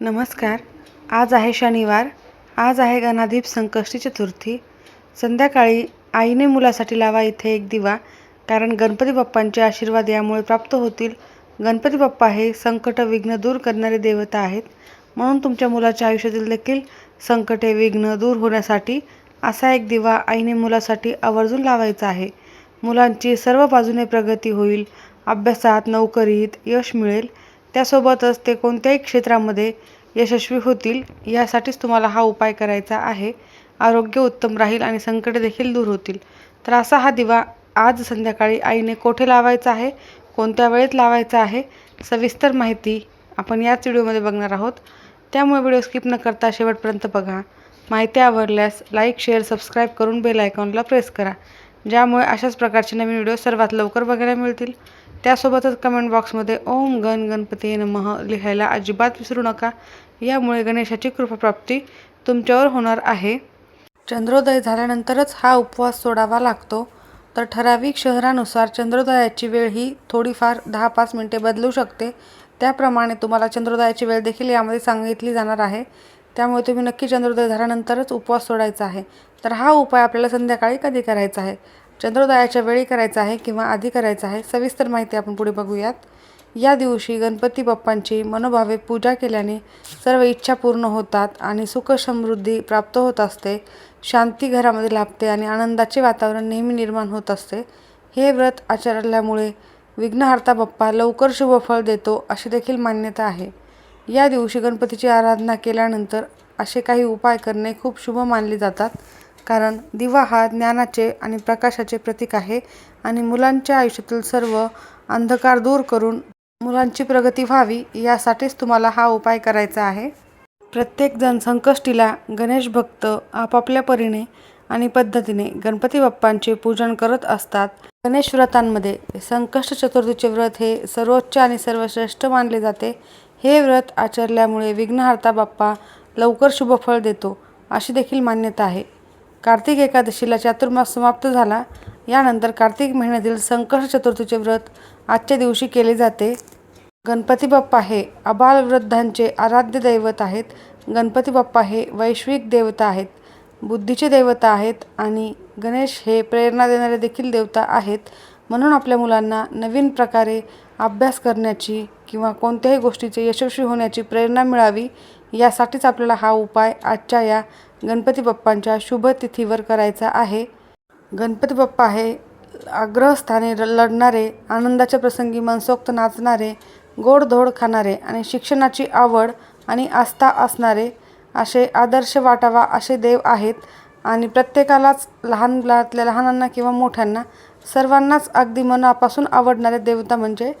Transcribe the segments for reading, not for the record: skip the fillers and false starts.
नमस्कार. आज आहे शनिवार. आज आहे गणाधीप संकष्टी चतुर्थी. संध्याकाळी आईने मुलासाठी लावा इथे एक दिवा, कारण गणपती बाप्पांचे आशीर्वाद यामुळे प्राप्त होतील. गणपती बाप्पा हे संकट विघ्न दूर करणारे देवता आहेत. म्हणून तुमच्या मुलाच्या आयुष्यातील देखील संकटे विघ्न दूर होण्यासाठी असा एक दिवा आईने मुलासाठी आवर्जून लावायचा आहे. मुलांची सर्व बाजूने प्रगती होईल. अभ्यासात, नोकरीत यश मिळेल. त्यासोबतच ते कोणत्याही क्षेत्रामध्ये यशस्वी होतील. यासाठीच तुम्हाला हा उपाय करायचा आहे. आरोग्य उत्तम राहील आणि संकटे देखील दूर होतील. तर असा हा दिवा आज संध्याकाळी आईने कोठे लावायचा आहे, कोणत्या वेळेत लावायचा आहे, सविस्तर माहिती आपण याच व्हिडिओमध्ये बघणार आहोत. त्यामुळे व्हिडिओ स्किप न करता शेवटपर्यंत बघा. माहिती आवडल्यास लाईक, शेअर, सबस्क्राईब करून बेल आयकॉनला प्रेस करा, ज्यामुळे अशाच प्रकारचे नवीन व्हिडिओ सर्वात लवकर बघायला मिळतील. त्यासोबतच कमेंट बॉक्समध्ये ओम गण गणपती नमः लिहायला अजिबात विसरू नका. यामुळे गणेशाची कृपाप्राप्ती तुमच्यावर होणार आहे. चंद्रोदय झाल्यानंतरच हा उपवास सोडावा लागतो. तर ठराविक शहरानुसार चंद्रोदयाची वेळ ही थोडीफार 10-5 मिनिटे बदलू शकते. त्याप्रमाणे तुम्हाला चंद्रोदयाची वेळ देखील यामध्ये सांगितली जाणार आहे. त्यामुळे तुम्ही नक्की चंद्रोदय झाल्यानंतरच उपवास सोडायचा आहे. तर हा उपाय आपल्याला संध्याकाळी कधी करायचा आहे, चंद्रोदयाच्या वेळी करायचा आहे किंवा आधी करायचा आहे, सविस्तर माहिती आपण पुढे बघूयात. या दिवशी गणपती बाप्पांची मनोभावे पूजा केल्याने सर्व इच्छा पूर्ण होतात आणि सुख समृद्धी प्राप्त होत असते. शांती घरामध्ये लाभते आणि आनंदाचे वातावरण नेहमी निर्माण होत असते. हे व्रत आचरल्यामुळे विघ्नहर्ता बाप्पा लवकर शुभफळ देतो अशी देखील मान्यता आहे. या दिवशी गणपतीची आराधना केल्यानंतर असे काही उपाय करणे खूप शुभ मानले जातात, कारण दिवा हा ज्ञानाचे आणि प्रकाशाचे प्रतीक आहे आणि मुलांच्या आयुष्यातील सर्व अंधकार दूर करून मुलांची प्रगती व्हावी यासाठीच तुम्हाला हा उपाय करायचा आहे. प्रत्येकजण संकष्टीला गणेश भक्त आपापल्या परीने आणि पद्धतीने गणपती बाप्पांचे पूजन करत असतात. गणेश व्रतांमध्ये संकष्ट चतुर्थीचे व्रत हे सर्वोच्च आणि सर्वश्रेष्ठ मानले जाते. हे व्रत आचरल्यामुळे विघ्नहर्ता बाप्पा लवकर शुभफळ देतो अशी देखील मान्यता आहे. कार्तिक एकादशीला चातुर्मास समाप्त झाला. यानंतर कार्तिक महिन्यातील संकष्ट चतुर्थीचे व्रत आजच्या दिवशी केले जाते. गणपती बाप्पा हे आबालवृद्धांचे आराध्य दैवत आहेत. गणपती बाप्पा हे वैश्विक देवता आहेत, बुद्धीचे देवता आहेत आणि गणेश हे प्रेरणा देणारे देखील देवता आहेत. म्हणून आपल्या मुलांना नवीन प्रकारे अभ्यास करण्याची किंवा कोणत्याही गोष्टीचे यशस्वी होण्याची प्रेरणा मिळावी यासाठीच आपल्याला हा उपाय आजच्या या गणपती बाप्पांच्या शुभ तिथीवर करायचा आहे. गणपती बाप्पा हे आग्रहस्थाने लढणारे, आनंदाच्या प्रसंगी मनसोक्त नाचणारे, गोडधोड खाणारे आणि शिक्षणाची आवड आणि आस्था असणारे असे आदर्श वाटावा असे देव आहेत. आणि प्रत्येकालाच लहानांना किंवा मोठ्यांना सर्वांनाच अगदी मनापासून आवडणारे देवता म्हणजे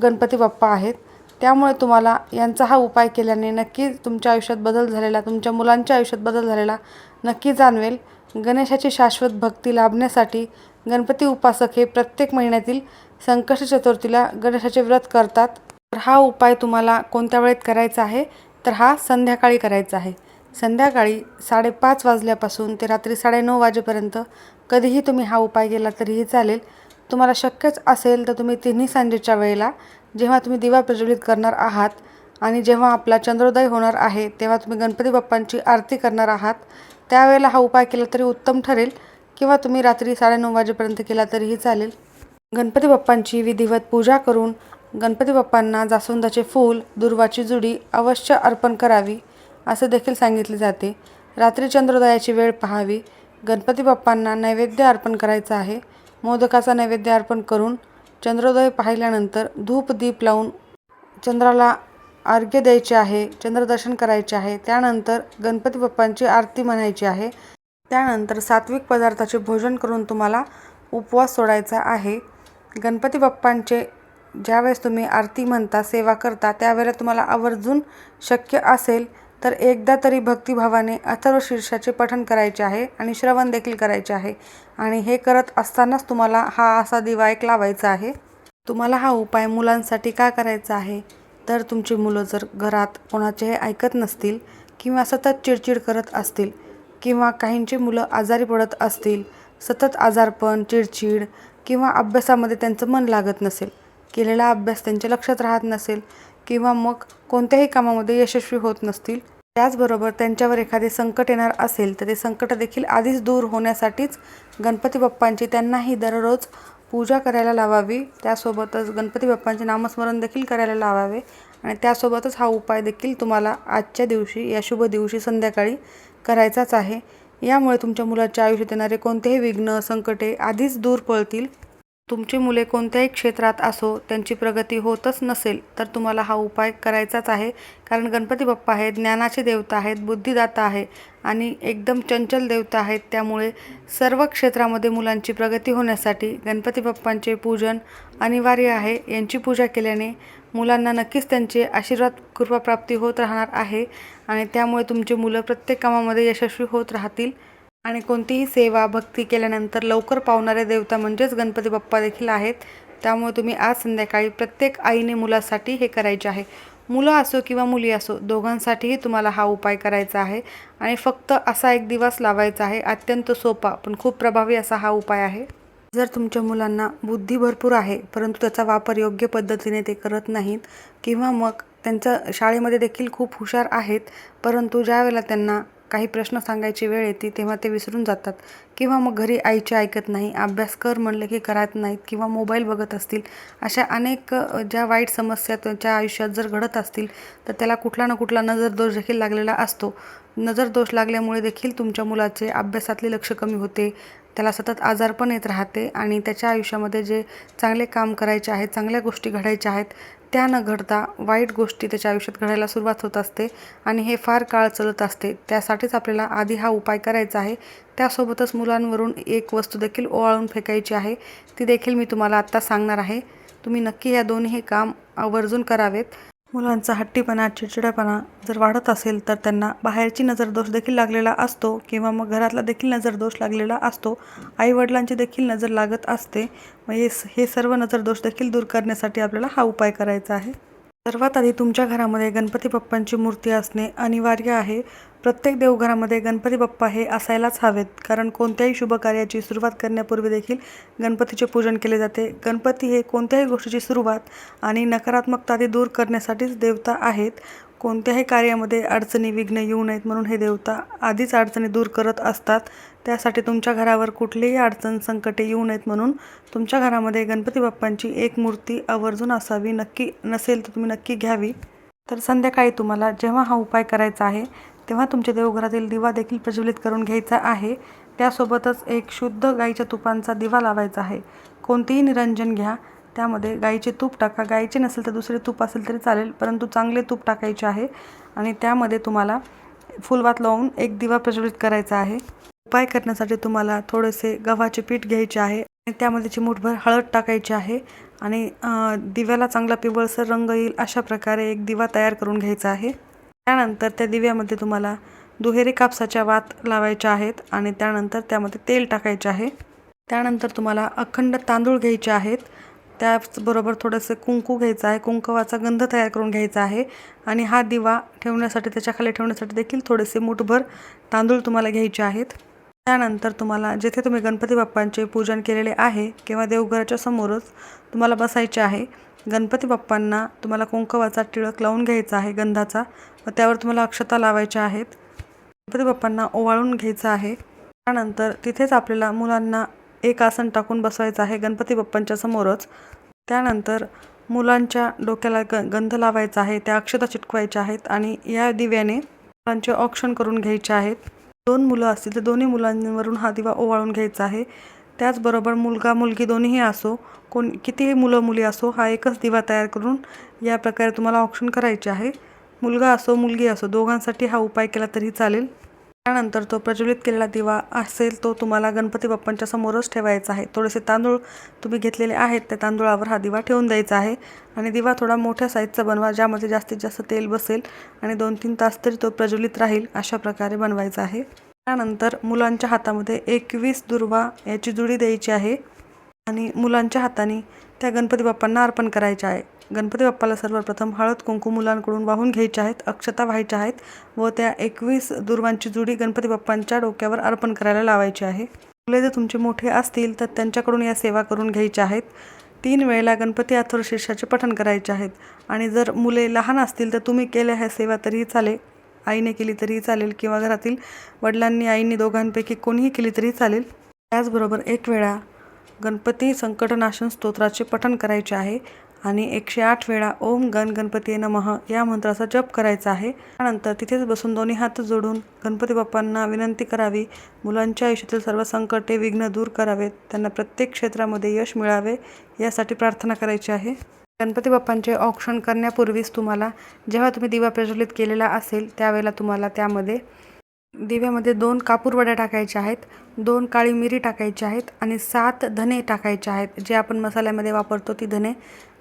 गणपती बाप्पा आहेत. त्यामुळे तुम्हाला यांचा हा उपाय केल्याने नक्कीच तुमच्या आयुष्यात बदल झालेला, तुमच्या मुलांच्या आयुष्यात बदल झालेला नक्की जाणवेल. गणेशाची शाश्वत भक्ती लाभण्यासाठी गणपती उपासक हे प्रत्येक महिन्यातील संकष्ट चतुर्थीला गणेशाचे व्रत करतात. तर हा उपाय तुम्हाला कोणत्या वेळेत करायचा आहे, तर हा संध्याकाळी करायचा आहे. संध्याकाळी 5:30 वाजल्यापासून ते रात्री 9:30 वाजेपर्यंत कधीही तुम्ही हा उपाय केला तरीही चालेल. तुम्हाला शक्यच असेल तर तुम्ही तिन्ही सांजेच्या वेळेला, जेव्हा तुम्ही दिवा प्रज्वलित करणार आहात आणि जेव्हा आपला चंद्रोदय होणार आहे, तेव्हा तुम्ही गणपती बाप्पांची आरती करणार आहात, त्यावेळेला हा उपाय केला तरी उत्तम ठरेल. किंवा तुम्ही रात्री 9:30 वाजेपर्यंत केला तरीही चालेल. गणपती बाप्पांची विधिवत पूजा करून गणपती बाप्पांना जास्वंदाचे फूल, दुर्वाची जुडी अवश्य अर्पण करावी असे देखील सांगितले जाते. रात्री चंद्रोदयाची वेळ पाहावी. गणपती बाप्पांना नैवेद्य अर्पण करायचा आहे. मोदकाचा नैवेद्य अर्पण करून चंद्रोदय पाहिल्यानंतर धूप दीप लावून चंद्राला अर्घ्य द्यायचे आहे, चंद्रदर्शन करायचे आहे. त्यानंतर गणपती बाप्पांची आरती म्हणायची आहे. त्यानंतर सात्विक पदार्थाचे भोजन करून तुम्हाला उपवास सोडायचा आहे. गणपती बाप्पांचे ज्यावेळेस तुम्ही आरती म्हणता, सेवा करता, त्यावेळेला तुम्हाला आवर्जून शक्य असेल तर एकदा तरी भक्तिभावाने अथर्वशीर्षाचे पठण करायचे आहे आणि श्रवण देखील करायचे आहे. आणि हे करत असतानाच तुम्हाला हा असा दिवा एक लावायचा आहे. तुम्हाला हा उपाय मुलांसाठी का करायचा आहे, तर तुमची मुलं जर घरात कोणाचे ऐकत नसतील किंवा सतत चिडचिड करत असतील किंवा काहींची मुलं आजारी पडत असतील, सतत आजारपण, चिडचिड किंवा अभ्यासामध्ये त्यांचं मन लागत नसेल, केलेला अभ्यास त्यांच्या लक्षात राहत नसेल किंवा मग कोणत्याही कामामध्ये यशस्वी होत नसतील. त्याचबरोबर त्यांच्यावर एखादे संकट येणार असेल तर ते संकट देखील आधीच दूर होण्यासाठीच गणपती बाप्पांची त्यांनाही दररोज पूजा करायला लावावी. त्यासोबतच गणपती बाप्पांचे नामस्मरण देखील करायला लावावे आणि त्यासोबतच हा उपाय देखील तुम्हाला आजच्या दिवशी या शुभ दिवशी संध्याकाळी करायचाच आहे. यामुळे तुमच्या मुलाच्या आयुष्यात येणारे कोणतेही विघ्न संकटे आधीच दूर पळतील. तुमची मुले कोणत्याही क्षेत्रात असो, त्यांची प्रगती होतच नसेल तर तुम्हाला हा उपाय करायचाच आहे. कारण गणपती बाप्पा हे ज्ञानाचे देवता आहेत, बुद्धिदाता आहे आणि एकदम चंचल देवता आहेत. त्यामुळे सर्व क्षेत्रामध्ये मुलांची प्रगती होण्यासाठी गणपती बाप्पांचे पूजन अनिवार्य आहे. यांची पूजा केल्याने मुलांना नक्कीच त्यांचे आशीर्वाद कृपाप्राप्ती होत राहणार आहे आणि त्यामुळे तुमची मुलं प्रत्येक कामामध्ये यशस्वी होत राहतील. आणि कोणतीही सेवा भक्ती केल्यानंतर लवकर पावणारे देवता म्हणजेच गणपती बाप्पा देखील आहेत. त्यामुळे तुम्ही आज संध्याकाळी प्रत्येक आईने मुलासाठी हे करायचे आहे. मुलं असो किंवा मुली असो, दोघांसाठीही तुम्हाला हा उपाय करायचा आहे आणि फक्त असा एक दिवस लावायचा आहे. अत्यंत सोपा पण खूप प्रभावी असा हा उपाय आहे. जर तुमच्या मुलांना बुद्धी भरपूर आहे परंतु त्याचा वापर योग्य पद्धतीने ते करत नाहीत किंवा मग त्यांच्या शाळेमध्ये देखील खूप हुशार आहेत परंतु ज्यावेळेला त्यांना काही प्रश्न सांगायची वेळ येते तेव्हा ते विसरून जातात किंवा मग घरी आईचे ऐकत नाही, अभ्यास कर म्हणलं की करत नाहीत किंवा मोबाईल बघत असतील, अशा अनेक ज्या वाईट समस्या त्यांच्या आयुष्यात जर घडत असतील तर त्याला कुठला ना कुठला नजरदोष देखील लागलेला असतो. नजरदोष लागल्यामुळे देखील तुमच्या मुलाचे अभ्यासातले लक्ष कमी होते, त्याला सतत आजारपण येत राहते आणि त्याच्या आयुष्यामध्ये जे चांगले काम करायचे आहेत, चांगल्या गोष्टी घडायच्या आहेत त्या न घडता वाईट गोष्टी त्याच्या आयुष्यात घडायला सुरुवात होत असते आणि हे फार काळ चालत असते. त्यासाठीच आपल्याला आधी हा उपाय करायचा आहे. त्यासोबतच मुलांवरून एक वस्तू देखील ओवाळून फेकायची आहे, ती देखील मी तुम्हाला आत्ता सांगणार आहे. तुम्ही नक्की या दोन्ही काम आवर्जून करावेत. मुलांचा हट्टीपणा, चिडचिडेपणा जर वाढत असेल तर त्यांना बाहेरची नजरदोष देखील लागलेला असतो किंवा मग घरातला देखील नजरदोष लागलेला असतो. आईवडिलांची देखील नजर लागत असते. मग हे सर्व नजरदोष देखील दूर करण्यासाठी आपल्याला हा उपाय करायचा आहे. सर्वात आधी तुमच्या घरामध्ये गणपती बाप्पांची मूर्ती असणे अनिवार्य आहे. प्रत्येक देवघरामध्ये गणपती बाप्पा हे असायलाच हवेत. कारण कोणत्याही शुभ कार्याची सुरुवात करण्यापूर्वी देखील गणपतीचे पूजन केले जाते. गणपती हे कोणत्याही गोष्टीची सुरुवात आणि नकारात्मकता ते दूर करण्यासाठीच देवता आहेत. कोणत्याही कार्यामध्ये अडचणी विघ्न येऊ नयेत म्हणून हे देवता आधीच अडचणी दूर करत असतात. त्यासाठी तुमच्या घरावर कुठलीही अडचण संकटे येऊ नयेत म्हणून तुमच्या घरामध्ये गणपती बाप्पांची एक मूर्ती आवर्जून असावी. नक्की नसेल तर तुम्ही नक्की घ्यावी. तर संध्याकाळी तुम्हाला जेव्हा हा उपाय करायचा आहे तेव्हा तुमच्या देवघरातील दिवा देखील प्रज्वलित करून घ्यायचा आहे. त्यासोबतच एक शुद्ध गाईच्या तुपांचा दिवा लावायचा आहे. कोणतेही निरंजन घ्या, त्यामध्ये गाईचे तूप टाका. गाईचे नसेल तर दुसरे तूप असेल तरी चालेल परंतु चांगले तूप टाकायचे आहे आणि त्यामध्ये तुम्हाला फुलवात लावून एक दिवा प्रज्वलित करायचा आहे. उपाय करण्यासाठी तुम्हाला थोडेसे गव्हाचे पीठ घ्यायचे आहे आणि त्यामध्ये चिमूटभर हळद टाकायची आहे आणि दिव्याला चांगला पिवळसर रंग येईल अशा प्रकारे एक दिवा तयार करून घ्यायचा आहे. त्यानंतर त्या दिव्यामध्ये तुम्हाला दुहेरी कापसाच्या वात लावायच्या आहेत आणि त्यानंतर त्यामध्ये तेल टाकायचे आहे. त्यानंतर तुम्हाला अखंड तांदूळ घ्यायचे आहेत. त्याचबरोबर थोडंसं कुंकू घ्यायचं आहे. कुंकवाचा गंध तयार करून घ्यायचा आहे आणि हा दिवा ठेवण्यासाठी त्याच्याखाली ठेवण्यासाठी देखील थोडेसे मूठभर तांदूळ तुम्हाला घ्यायचे आहेत. त्यानंतर तुम्हाला जिथे तुम्ही गणपती बाप्पांचे पूजन केलेले आहे किंवा देवघराच्या समोरच तुम्हाला बसायचे आहे. गणपती बाप्पांना तुम्हाला कुंकवाचा टिळक लावून घ्यायचा आहे गंधाचा व त्यावर तुम्हाला अक्षता लावायच्या आहेत. गणपती बाप्पांना ओवाळून घ्यायचं आहे. त्यानंतर तिथेच आपल्याला मुलांना एक आसन टाकून बसवायचं आहे गणपती बाप्पांच्या समोरच. त्यानंतर मुलांच्या डोक्याला गंध लावायचा आहे, त्या अक्षता चिटकवायच्या आहेत आणि या दिव्याने मुलांचे औक्षण करून घ्यायचे आहेत. 2 मुलं असतील तर दोन्ही मुलांवरून हा दिवा ओवाळून घ्यायचा आहे. त्याचबरोबर मुलगा मुलगी दोन्हीही असो, कितीही मुलं मुली असो, हा एकच दिवा तयार करून या प्रकारे तुम्हाला औक्षण करायचे आहे. मुलगा असो मुलगी असो दोघांसाठी हा उपाय केला तरी चालेल. त्यानंतर तो प्रज्वलित केलेला दिवा असेल तो तुम्हाला गणपती बाप्पांच्या समोरच ठेवायचा आहे. थोडेसे तांदूळ तुम्ही घेतलेले आहेत त्या तांदूळावर हा दिवा ठेवून द्यायचा आहे आणि दिवा थोडा मोठ्या साईजचा बनवा, ज्यामध्ये जास्तीत जास्त तेल बसेल आणि 2-3 तास तरी तो प्रज्वलित राहील अशा प्रकारे बनवायचा आहे. त्यानंतर मुलांच्या हातामध्ये 21 दुर्वा याची जुडी द्यायची आहे आणि मुलांच्या हाताने त्या गणपती बाप्पांना अर्पण करायचे आहे. गणपती बाप्पाला सर्वप्रथम हळद कुंकू मुलांकडून वाहून घ्यायचे आहेत, अक्षता व्हायच्या आहेत व त्या 21 दुर्वांची जुडी गणपती बाप्पांच्या डोक्यावर अर्पण करायला लावायची आहे. मुले जर तुमचे मोठे असतील तर त्यांच्याकडून या सेवा करून घ्यायच्या आहेत. 3 वेळेला गणपती अथर्वशीर्षाचे पठण करायचे आहेत. आणि जर मुले लहान असतील तर तुम्ही केल्या ह्या सेवा तरीही चालेल, आईने केली तरीही चालेल किंवा घरातील वडिलांनी आईंनी दोघांपैकी कोणीही केली तरी चालेल. त्याचबरोबर 1 वेळा गणपती संकटनाशन स्तोत्राचे पठण करायचे आहे आणि 108 वेळा ओम गण गणपतीये नमः या मंत्राचा जप करायचा आहे. त्यानंतर तिथेच बसून दोन्ही हात जोडून गणपती बाप्पांना विनंती करावी, मुलांच्या आयुष्यातील सर्व संकटे विघ्न दूर करावेत, त्यांना प्रत्येक क्षेत्रामध्ये यश मिळावे यासाठी प्रार्थना करायची आहे. गणपती बाप्पांचे औक्षण करण्यापूर्वीच तुम्हाला जेव्हा तुम्ही दिवा प्रज्वलित केलेला असेल त्यावेळेला तुम्हाला त्यामध्ये दिव्यामध्ये 2 कापूर वड्या टाकायच्या आहेत, 2 काळी मिरी टाकायची आहेत आणि 7 धने टाकायचे आहेत, जे आपण मसाल्यामध्ये वापरतो ती धने.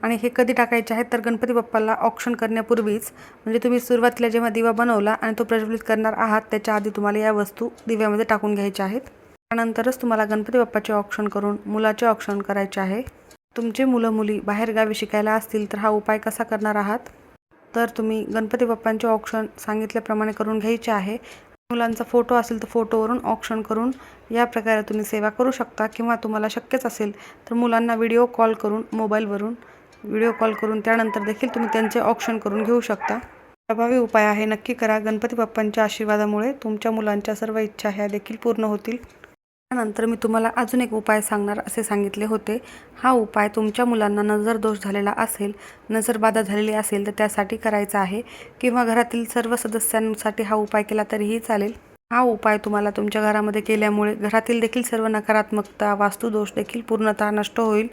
आणि हे कधी टाकायचे आहेत तर गणपती बाप्पाला औक्षण करण्यापूर्वीच, म्हणजे तुम्ही सुरुवातीला जेव्हा दिवा बनवला आणि तो प्रज्वलित करणार आहात त्याच्या आधी तुम्हाला या वस्तू दिव्यामध्ये टाकून घ्यायच्या आहेत. त्यानंतरच तुम्हाला गणपती बाप्पाचे औक्षण करून मुलाचे औक्षण करायचे आहे. तुमचे मुलं मुली बाहेरगावी शिकायला असतील तर हा उपाय कसा करणार आहात तर तुम्ही गणपती बाप्पांचे औक्षण सांगितल्याप्रमाणे करून घ्यायचे आहे. मुलांचा फोटो असेल तर फोटोवरून औक्षण करून या प्रकारे तुम्ही सेवा करू शकता किंवा तुम्हाला शक्यच असेल तर मुलांना व्हिडिओ कॉल करून मोबाईलवरून व्हिडिओ कॉल करून त्यानंतर देखील तुम्ही त्यांचे औक्षण करून घेऊ शकता. प्रभावी उपाय आहे, नक्की करा. गणपती बाप्पांच्या आशीर्वादामुळे तुमच्या मुलांच्या सर्व इच्छा ह्या देखील पूर्ण होतील. त्यानंतर मी तुम्हाला अजून एक उपाय सांगणार असे सांगितले होते. हा उपाय तुमच्या मुलांना नजर दोष झालेला असेल, नजरबाधा झालेली असेल तर त्यासाठी करायचा आहे किंवा घरातील सर्व सदस्यांसाठी हा उपाय केला तरीही चालेल. हा उपाय तुम्हाला तुमच्या घरामध्ये केल्यामुळे घरातील देखील सर्व नकारात्मकता, वास्तुदोष देखील पूर्णतः नष्ट होईल.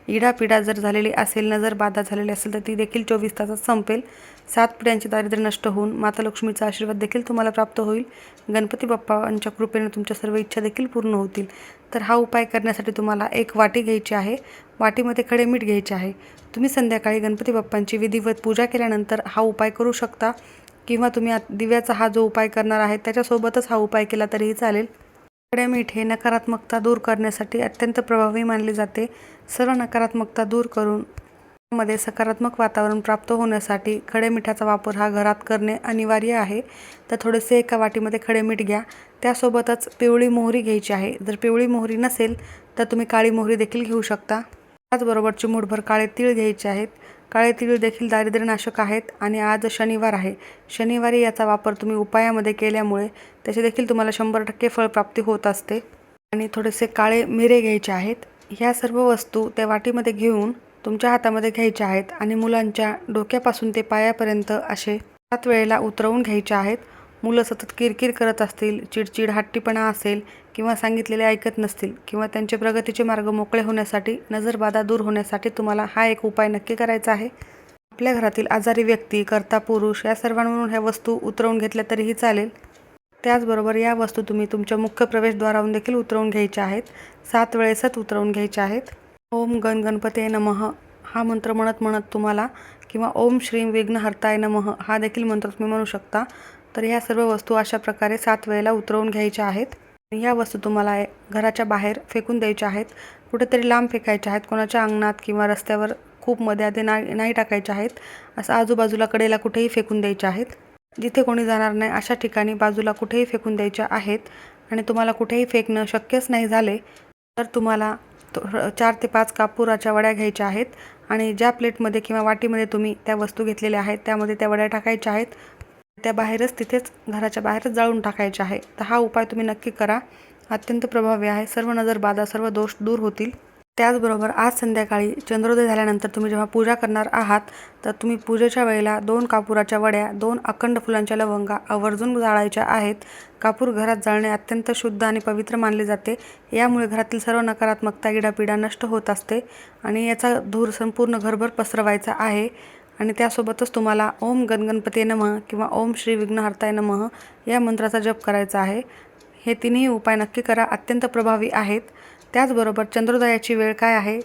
इडापिडा जर झालेली असेल, नजरबाधा झालेली असेल तर ती देखील 24 तासात संपेल. 7 पिढ्यांचे दारिद्र्य नष्ट होऊन माता लक्ष्मीचा आशीर्वाद देखील तुम्हाला प्राप्त होईल. गणपती बाप्पांच्या कृपेने तुमच्या सर्व इच्छा देखील पूर्ण होतील. तर हा उपाय करण्यासाठी तुम्हाला 1 वाटी घ्यायची आहे. वाटीमध्ये खडे मीठ घ्यायचे आहे. तुम्ही संध्याकाळी गणपती बाप्पांची विधिवत पूजा केल्यानंतर हा उपाय करू शकता किंवा तुम्ही दिव्याचा हा जो उपाय करणार आहे त्याच्यासोबतच हा उपाय केला तरीही चालेल. खडे मीठ हे नकारात्मकता दूर करण्यासाठी अत्यंत प्रभावी मानले जाते. सर्व नकारात्मकता दूर करून मध्ये सकारात्मक वातावरण प्राप्त होण्यासाठी खडे मिठाचा वापर हा घरात करणे अनिवार्य आहे. तर थोडेसे एका वाटीमध्ये खडे मीठ घ्या. त्यासोबतच पिवळी मोहरी घ्यायची आहे. जर पिवळी मोहरी नसेल तर तुम्ही काळी मोहरी देखील घेऊ शकता. त्याचबरोबर चिमूटभर काळे तीळ घ्यायचे आहेत. काळे तीळ देखील दारिद्र्यनाशक आहेत आणि आज शनिवार आहे. शनिवारी याचा वापर तुम्ही उपायामध्ये केल्यामुळे त्याचे देखील तुम्हाला 100% फळप्राप्ती होत असते. आणि थोडेसे काळे मिरे घ्यायचे आहेत. ह्या सर्व वस्तू त्या वाटीमध्ये घेऊन तुमच्या हातामध्ये घ्यायच्या आहेत आणि मुलांच्या डोक्यापासून ते पायापर्यंत असे 7 वेळेला उतरवून घ्यायचे आहेत. मुलं सतत किरकिर करत असतील, चिडचिड, हट्टीपणा असेल किंवा सांगितलेले ऐकत नसतील किंवा त्यांचे प्रगतीचे मार्ग मोकळे होण्यासाठी, नजरबाधा दूर होण्यासाठी तुम्हाला हा एक उपाय नक्की करायचा आहे. आपल्या घरातील आजारी व्यक्ती, कर्ता पुरुष या सर्वांवरून ह्या वस्तू उतरवून घेतल्या तरीही चालेल. त्याचबरोबर या वस्तू तुम्ही तुमच्या मुख्य प्रवेशद्वारावरून देखील उतरवून घ्यायच्या आहेत. 7 वेळेसच उतरवून घ्यायच्या आहेत. ओम गण गणपतीये नमः हा मंत्र म्हणत म्हणत तुम्हाला किंवा ओम श्रीं विघ्नहर्ताय नमः हा देखील मंत्र तुम्ही म्हणू शकता. तर ह्या सर्व वस्तू अशा प्रकारे 7 वेळेला उतरवून घ्यायच्या आहेत. ह्या वस्तू तुम्हाला घराच्या बाहेर फेकून द्यायच्या आहेत. कुठेतरी लांब फेकायच्या आहेत. कोणाच्या अंगणात किंवा रस्त्यावर खूप मध्ये आधी नाही टाकायच्या आहेत. असं आजूबाजूला कडेला कुठेही फेकून द्यायच्या आहेत. जिथे कोणी जाणार नाही अशा ठिकाणी बाजूला कुठेही फेकून द्यायच्या आहेत. आणि तुम्हाला कुठेही फेकणं शक्यच नाही झाले तर तुम्हाला 4 ते 5 कापुराच्या वड्या घ्यायच्या आहेत आणि ज्या प्लेटमध्ये किंवा वाटीमध्ये तुम्ही त्या वस्तू घेतलेल्या आहेत त्यामध्ये त्या वड्या टाकायच्या आहेत. त्या बाहेरच तिथेच घराच्या बाहेरच जाळून टाकायच्या आहे. तर हा उपाय तुम्ही नक्की करा. अत्यंत प्रभावी आहे. सर्व नजरबाधा, सर्व दोष दूर होतील. त्याचबरोबर आज संध्याकाळी चंद्रोदय झाल्यानंतर तुम्ही जेव्हा पूजा करणार आहात तर तुम्ही पूजेच्या वेळेला 2 कापुराच्या वड्या, 2 अखंड फुलांच्या लवंगा आवर्जून जाळायच्या आहेत. कापूर घरात जाळणे अत्यंत शुद्ध आणि पवित्र मानले जाते. यामुळे घरातील सर्व नकारात्मकता, इडापिडा नष्ट होत असते आणि याचा धूर संपूर्ण घरभर पसरवायचा आहे. आणि त्यासोबतच तुम्हाला ओम गण गणपतीये नमः किंवा ओम श्री विघ्नहर्ताय नमः या मंत्राचा जप करायचा आहे. हे तिन्ही उपाय नक्की करा, अत्यंत प्रभावी आहेत. त्याचबरोबर चंद्रोदयाची वेळ काय आहे?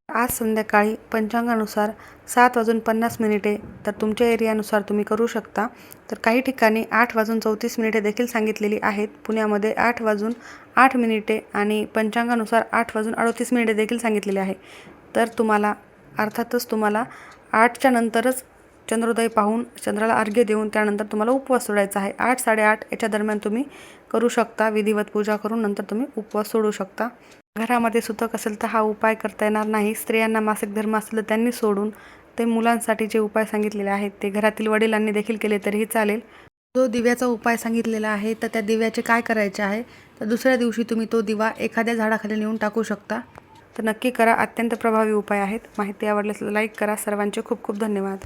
आज संध्याकाळी पंचांगानुसार 7:50 तर तुमच्या एरियानुसार तुम्ही करू शकता. तर काही ठिकाणी 8:34 देखील सांगितलेली आहेत. पुण्यामध्ये 8:08 आणि पंचांगानुसार 8:38 देखील सांगितलेले आहे. तर तुम्हाला अर्थातच तुम्हाला 8च्या नंतरच चंद्रोदय पाहून चंद्राला अर्घ्य देऊन त्यानंतर तुम्हाला उपवास सोडायचा आहे. 8-8:30 याच्या दरम्यान तुम्ही करू शकता. विधिवत पूजा करून नंतर तुम्ही उपवास सोडू शकता. घरामध्ये सुतक असेल तर हा उपाय करता येणार नाही. स्त्रियांना मासिक धर्म असेल तर त्यांनी सोडून ते मुलांसाठी जे उपाय सांगितलेले आहेत ते घरातील वडिलांनी देखील केले तरीही चालेल. जो दिव्याचा उपाय सांगितलेला आहे तर त्या दिव्याचे काय करायचे आहे तर दुसऱ्या दिवशी तुम्ही तो दिवा एखाद्या झाडाखाली नेऊन टाकू शकता. तर नक्की करा. अत्यंत प्रभावी उपाय आहेत. माहिती आवडल्यास लाईक करा. सर्वांचे खूप खूप धन्यवाद.